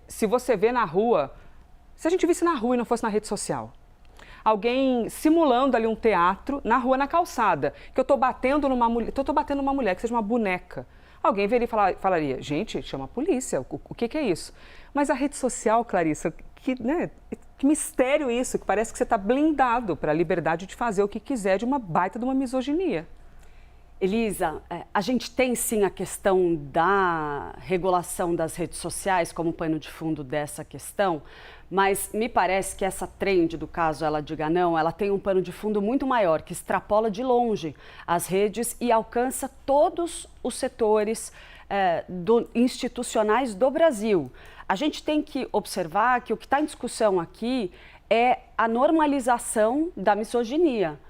Se você vê na rua, se a gente visse na rua e não fosse na rede social, alguém simulando ali um teatro na rua, na calçada, que eu estou batendo numa mulher, que seja uma boneca. Alguém veria e falaria, gente, chama a polícia, o que é isso? Mas a rede social, Clarissa, que mistério isso, que parece que você está blindado para a liberdade de fazer o que quiser de uma baita de uma misoginia. Elisa, a gente tem sim a questão da regulação das redes sociais como pano de fundo dessa questão, mas me parece que essa trend do caso Ela Diga Não, ela tem um pano de fundo muito maior, que extrapola de longe as redes e alcança todos os setores institucionais do Brasil. A gente tem que observar que o que está em discussão aqui é a normalização da misoginia.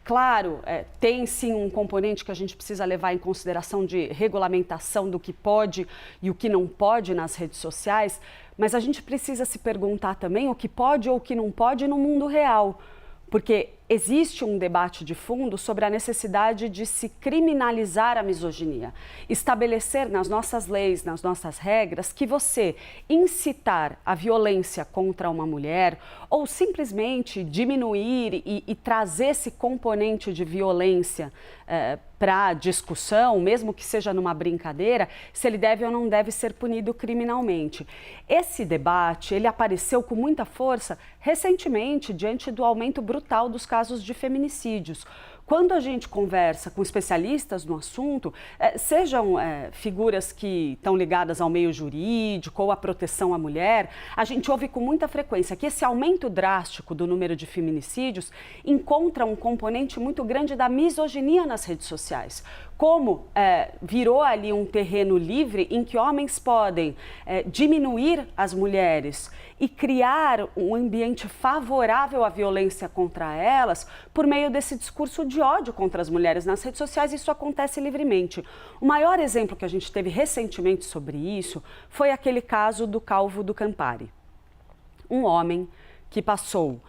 Claro, tem sim um componente que a gente precisa levar em consideração de regulamentação do que pode e o que não pode nas redes sociais, mas a gente precisa se perguntar também o que pode ou o que não pode no mundo real, porque existe um debate de fundo sobre a necessidade de se criminalizar a misoginia, estabelecer nas nossas leis, nas nossas regras, que você incitar a violência contra uma mulher ou simplesmente diminuir e trazer esse componente de violência para a discussão, mesmo que seja numa brincadeira, se ele deve ou não deve ser punido criminalmente. Esse debate, ele apareceu com muita força recentemente, diante do aumento brutal dos casos de feminicídios. Quando a gente conversa com especialistas no assunto, sejam figuras que estão ligadas ao meio jurídico ou à proteção à mulher, a gente ouve com muita frequência que esse aumento drástico do número de feminicídios encontra um componente muito grande da misoginia nas redes sociais. Como virou ali um terreno livre em que homens podem diminuir as mulheres e criar um ambiente favorável à violência contra elas por meio desse discurso de ódio contra as mulheres nas redes sociais, isso acontece livremente. O maior exemplo que a gente teve recentemente sobre isso foi aquele caso do Calvo do Campari. Um homem que passou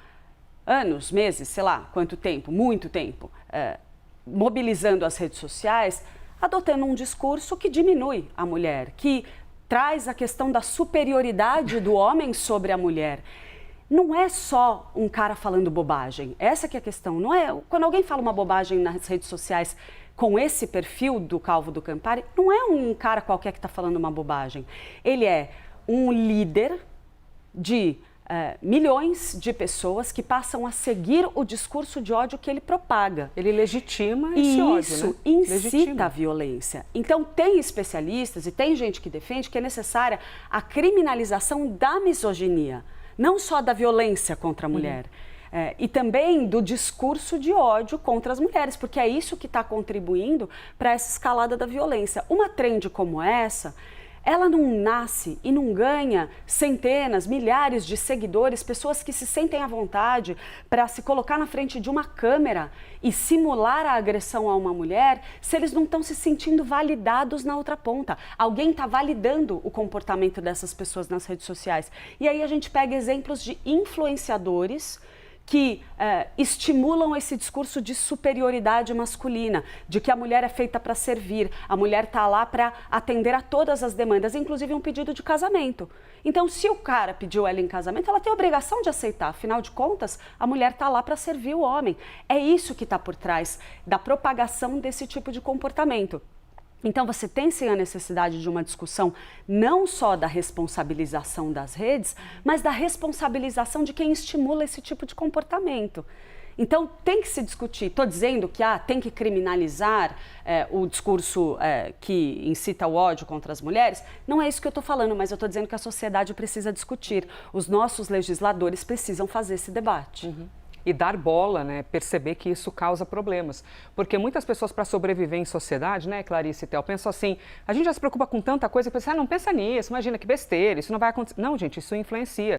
anos, meses, sei lá quanto tempo, muito tempo, mobilizando as redes sociais, adotando um discurso que diminui a mulher, que traz a questão da superioridade do homem sobre a mulher. Não é só um cara falando bobagem, essa que é a questão. Não é, quando alguém fala uma bobagem nas redes sociais com esse perfil do Calvo do Campari, não é um cara qualquer que está falando uma bobagem. Ele é um líder de milhões de pessoas que passam a seguir o discurso de ódio que ele propaga. Ele legitima esse ódio, né? Isso incita a violência. Então, tem especialistas e tem gente que defende que é necessária a criminalização da misoginia, não só da violência contra a mulher, e também do discurso de ódio contra as mulheres, porque é isso que está contribuindo para essa escalada da violência. Uma trend como essa, ela não nasce e não ganha centenas, milhares de seguidores, pessoas que se sentem à vontade para se colocar na frente de uma câmera e simular a agressão a uma mulher se eles não estão se sentindo validados na outra ponta. Alguém está validando o comportamento dessas pessoas nas redes sociais. E aí a gente pega exemplos de influenciadores que estimulam esse discurso de superioridade masculina, de que a mulher é feita para servir, a mulher está lá para atender a todas as demandas, inclusive um pedido de casamento. Então, se o cara pediu ela em casamento, ela tem a obrigação de aceitar, afinal de contas, a mulher está lá para servir o homem. É isso que está por trás da propagação desse tipo de comportamento. Então, você tem sim a necessidade de uma discussão não só da responsabilização das redes, mas da responsabilização de quem estimula esse tipo de comportamento. Então, tem que se discutir. Estou dizendo que tem que criminalizar o discurso que incita o ódio contra as mulheres. Não é isso que eu estou falando, mas eu estou dizendo que a sociedade precisa discutir. Os nossos legisladores precisam fazer esse debate. E dar bola, né? Perceber que isso causa problemas. Porque muitas pessoas, para sobreviver em sociedade, né, Clarice e Theo, pensam assim, a gente já se preocupa com tanta coisa, pensa, não pensa nisso, imagina que besteira, isso não vai acontecer. Não, gente, isso influencia.